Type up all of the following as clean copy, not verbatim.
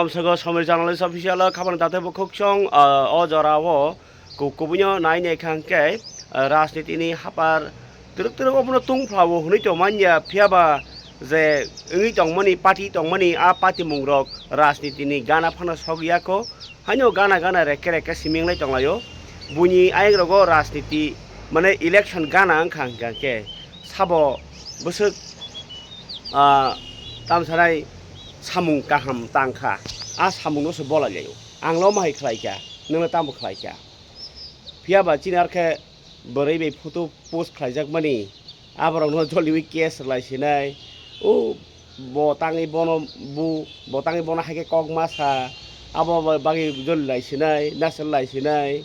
Samsago Samir Journalist Official Kaban Tate Bokokchong Ojarawo Kukubunya Nine Kanke Rasnitini Hapar Turuk Open Tungflawo Hunito Manya Piaba the Unitong Money Party Tong Money A Party Mungrok Rasnitini Gana Panas Hogiako Hano Gana Rekereka Siming Tongayo Bunyi Aigrogo Rasniti Mane election Gana Kanke Sabo Busuk Tamsarai Samung kaham tangka samung no se bola jayo anglo mahai khlaika nang tam khlaika piaba chinar ke borai be photo post khlaijak mani abarong no joli case laisinai o botangi bono bu botangi bono haike kok masa abo bagi jol laisinai nasal laisinai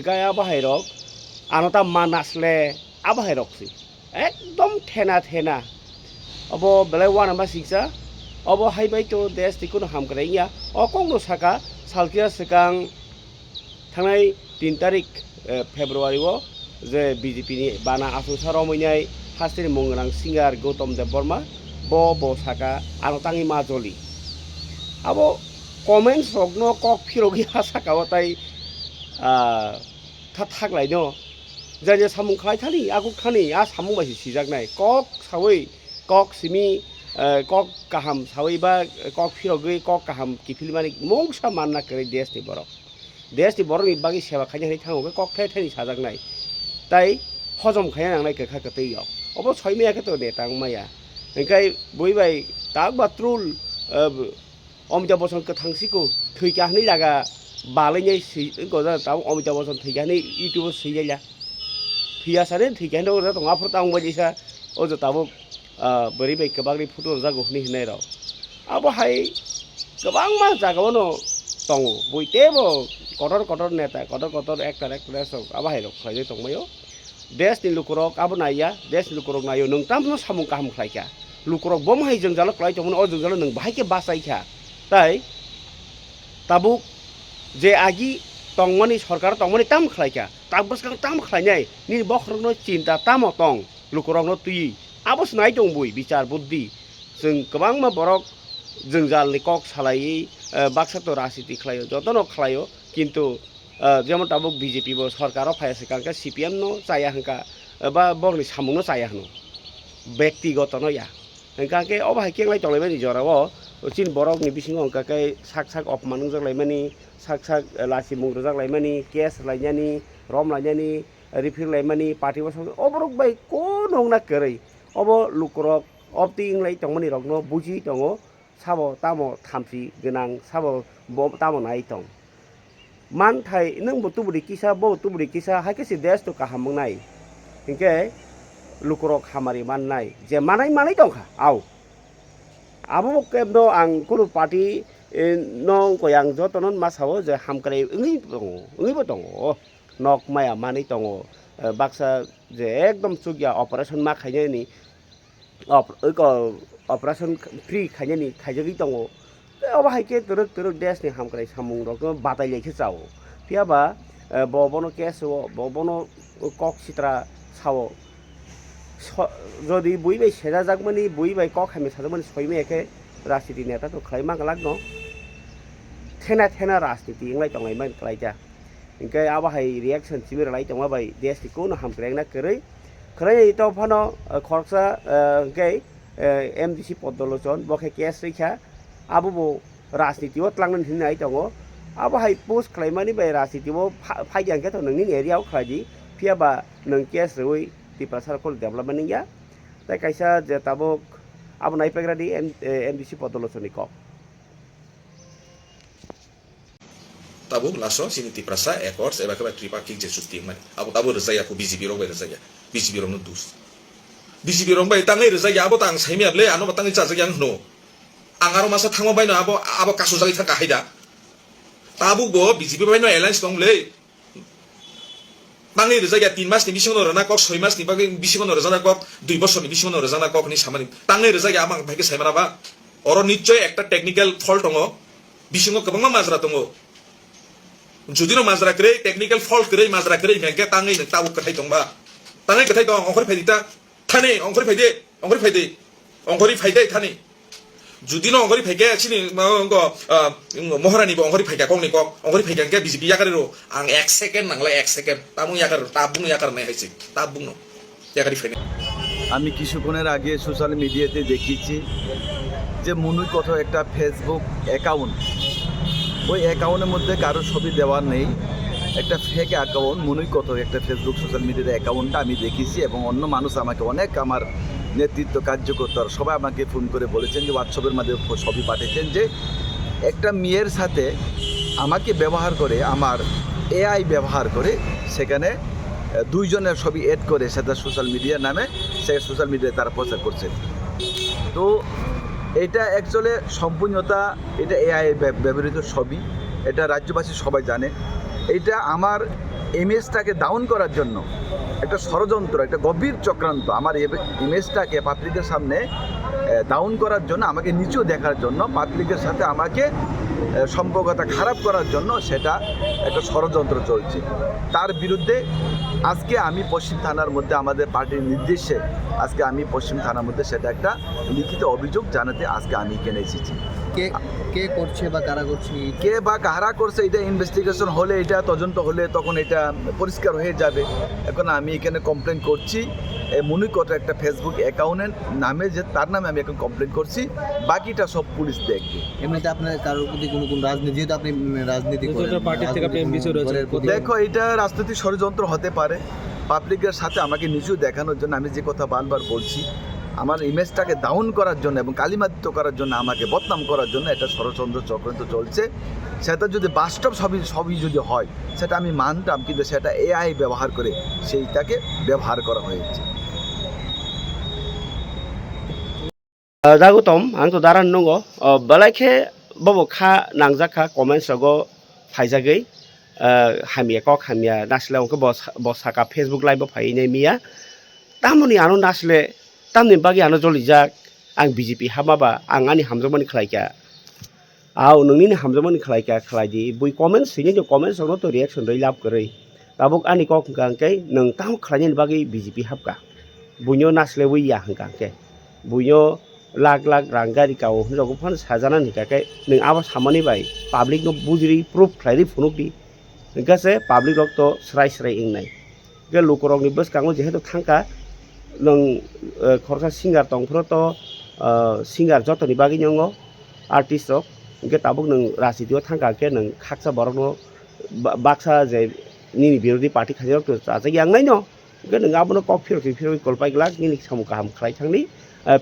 gaya bahairok anota manasle abahairok si ekdom thena abo belai wana masiksa Obo haibai to des tikun hamkrainya okongno saka salkia sekang thangai 3 tarik February o je BJP ni bana asu saromoinai hasir mongrang singer Gautam Dev Burma bo saka anotangi majoli abo comment sogno kok phirogi hasaka otai thathaklai no jaje samung khlai thani aku khani samung basi sijaknai kok sawi kok simi kok kaham sawiba kok phirogi kok kaham kifilmani mongsa manna kare desti borok ni bagi sewa khanya hai thango kok thai sajaknai tai hojom khaya nangnai ke kha katei yok obo soimya ke to de tangmaya engkai boibai tak batrul omja boson ke thangsiku thuika ni laga balai si ko da taw omja boson thuika ni youtube sijaya phia sare thuika no ra tonga phurtang bajisa ojo tabuk beri baik kebagri photo jago ni hinai ro abo hai kebang ma jago no tongo boite bo kotor neta kotor actor sok abo hai ro khlai tongmayo des ni lukurok abo naya des lukurok nayo nung tam no samung kaham khlaika lukurok bom hai jeng jalo klai tongmo o jeng jalo nung bahai ke basai kha tai tabuk je agi tongmani sarkar tongmani tam khlaika tabus kang tam khlainai ni bokhrok no cinta tamo tong lukurok no tui abos nai dong bui bicar buddhi जों गोबां मा borok जों जालनि कक सालायै बाक्सा तो राजनीति खालायो जतनो खालायो किन्तु जेमन ताबुक बीजेपी बो सरकारो फायसे कांका सीपीएम नो चाया हंका बा बरनि सामुं नो चाया हनो व्यक्तिगत नो या हंका के अबाहाय केंलाय तंलायबाय नि जराव चिन borok नि बिसिङाव हंका के साक अपमान जागलायमानि साक लासि मुंग्रो जागलायमानि केस लायनानि रम लायनानि रिफिल लायमानि पार्टी बस अबरक बाय को नंगना करै obo lukurok opti inglai tongmani rokno buji tongo sabo tamo thamsi genang sabo bo tamo nai tong man thai nung botuburi kisa bo tuburi kisa haike si des to kahamung nai hingke lukurok hamari man nai je manai tongkha au abo kebno ang kuru party no koyang jotonon masawo je hamkrai ngi bo tongo nok maya mani tongo baksa je ekdom chugya operation ma khaine ni operation free khaine ni khaijagi tongo oba haike turuk des ni hamkrai samung rok batai lekhe chawo piaba bobono keso bobono kok sitra sawo jodi buibai seja jagmani buibai kok khame sajamani soime eke rajniti neta to khlaima galak no thena rajniti inglai tongai man klaija ingkai aba hai reaction sibir lai tongma bai des ti ko no hamkreng na krai to phano khorsa ingkai MDC podolochon bokhe kes rikha abu bo rajniti o tlangnan hinai tongo aba hai post khlaimani bai rajniti bo phaijan ke to ningni area o khlaji phiaba nang kes roi ti prasar kol development ya tai kaisa je tabuk abu nai pegradi MDC podolochoni ko tabuk laso sini ti prasa ekor eba ka tripartite je suting man abu tabu rezaya ku BJP rong bai rezaya BJP rong no dus BJP rong bai tangai rezaya abo tang saimi able ano batangi cha yang no angaro masa thangma bai no abo kasu jagi thaka haida tabu bo BJP bai no alliance tong le tangai rezaya 3 mas ni bising no rana kok 6 mas ni bagi bising no rezana kok 2 বছর ni bising no rezana kok ni samani tangai rezaya amang bai ke saimara ba oro nichoi ekta technical fault tongo bising no kabang majra tongo যদি no মাজরা করে technical fault করে মাজরা করে মেকে তাঙ্গই ন তাবু কথাই দংবা তাঙ্গই কথাই দং অংখরি ফাইদিতা থানে অংখরি ফাইদে অংখরি ফাইদে থানে जुदि नो अंगरी फेके सिनि महारानी बो अंगरी फेके कौन निको अंगरी फेके के बीजेपी यागारे रो आं 1 सेकेंड नांगला 1 सेकेंड तामुं यागार ताबुं यागार নাই হইছে ताबुं नो यागारी फेने আমি কিছুক্ষণের আগে সোশ্যাল মিডিয়াতে দেখিয়েছি যে মুনুই কত একটা ফেসবুক অ্যাকাউন্ট, ওই অ্যাকাউন্টের মধ্যে কারো ছবি দেওয়ার নেই, একটা ফেক অ্যাকাউন্ট মুনুই কত একটা ফেসবুক সোশ্যাল মিডিয়ার অ্যাকাউন্টটা আমি দেখেছি এবং অন্য মানুষ আমাকে অনেক আমার নেতৃত্ব কার্যকর্তারা সবাই আমাকে ফোন করে বলেছেন যে হোয়াটসঅ্যাপের মাধ্যমে ছবি পাঠিয়েছেন যে একটা মেয়ের সাথে আমাকে ব্যবহার করে আমার এআই ব্যবহার করে সেখানে দুইজনের ছবি এড করে সেটা সোশ্যাল মিডিয়ার নামে সে সোশ্যাল মিডিয়ায় তারা প্রচার করছে। তো এটা অ্যাকচুয়ালি সম্পূর্ণতা এটা এআই ব্যবহৃত ছবি, এটা রাজ্যবাসী সবাই জানে। এটা আমার ইমেজটাকে ডাউন করার জন্য একটা ষড়যন্ত্র, একটা গভীর চক্রান্ত, আমার ইমেজটাকে পাবলিকের সামনে ডাউন করার জন্য, আমাকে নিচু দেখার জন্য, পাবলিকের সাথে আমাকে সম্পর্কটা খারাপ করার জন্য সেটা একটা ষড়যন্ত্র চলছে। তার বিরুদ্ধে আজকে আমি পশ্চিম থানার মধ্যে আমাদের পার্টির নির্দেশে আজকে আমি পশ্চিম থানার মধ্যে সেটা একটা লিখিত অভিযোগ জানাতে আজকে আমি এখানে এসেছি। কে কে করছে বা কারা করছে, কে বা কারা করছে এটা ইনভেস্টিগেশন হলে, এটা তদন্ত হলে তখন এটা পরিষ্কার হয়ে যাবে। এখন আমি এখানে কমপ্লেন করছি মুনুই কত একটা ফেসবুক অ্যাকাউন্টের নামে, যে তার নামে আমি এখন কমপ্লেন করছি, বাকিটা সব পুলিশ দেখবে। এমনিতে আপনার কারোর প্রতি কোন রাজনীতি, যেহেতু আপনি রাজনীতি করেন, দেখো এটা রাজনৈতিক ষড়যন্ত্র হতে পারে পাবলিকের সাথে আমাকে নিচু দেখানোর জন্য। আমি যে কথা বারবার বলছি, আমার ইমেজটাকে ডাউন করার জন্য এবং কালিমালিপ্ত করার জন্য, আমাকে বদনাম করার জন্য একটা ষড়যন্ত্র চক্রান্ত চলছে। সেটা যদি বাস্তব সবই যদি হয় সেটা আমি মানতাম, কিন্তু সেটা এআই ব্যবহার করে সেইটাকে ব্যবহার করা হয়েছে। Dagu tom ang to daran nungo balai khe bobo kha nangjaka comments rogo phaijagei hamia kok hamia nasle onko bosaka Facebook live phai nei mia tamoni anu nasle tamni bagi anu jolijak ang BJP hamaba ang ani hamjamani khlaika au nungni hamjamani khlaika khlaidi bui comments sini jo comments rogo to reaction rei lap korei tabuk ani kok hangkai nung tam khlaini bagi BJP hapka bunyo nasle wi ya hangkai bunyo lakh lakh रां गारि गाव हिनजावखौ फान साजानानै हिखाखै नों आबा सामानि बाय public नो बुजिरि प्रुफ खालायरि फुनुकदि गासे पाब्लिक रक तो स्राय स्राय इंनाय गे लुकरंनि बसकांगो जेहेतु थांका नों खरसा सिंगार दंफ्रो तो सिंगार जतनि बागि नंगो आर्टिस्ट रक गे ताबुक नों राजनीतियाव थांका के नों खाकसा बरकनो बाक्सा जे निनि बिरोधी पार्टी खाजरक तो जाजाय यांगनाय न गे नों आबनो कक फिर कलपाय ग्लाक निनि सामु गाहाम खालाय थांनि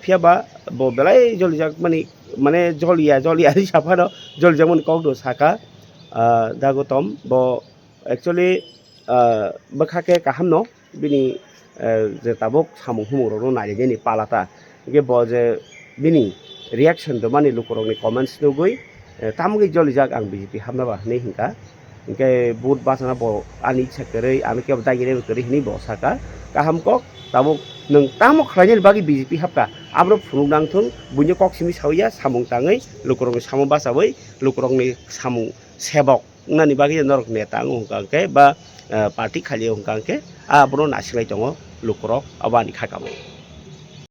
फियाबा bo belai jolijak mane jolia sapano jolijak mani kok do saka dagotom bo actually bakhake kaham no bini je tabok samung humoro no naide ni palata ge bo je bini reaction do mani lukorong ni comments no goi tamgi jolijak ang BJP hamna ba nei hingka ke bud basana bo ani chekerei ami ke daigire kori hini bo saka kaham kok tabuk nung tamo khlaini bagi BJP hapka amro phunung thung bunyo kok simi sawiya samung tangai lukorong samung basawai lukorong ni samung sebok nani bagi norok neta ngungkangke ba party khali ngungkangke abro nasilai tongo lukorok abani khakamo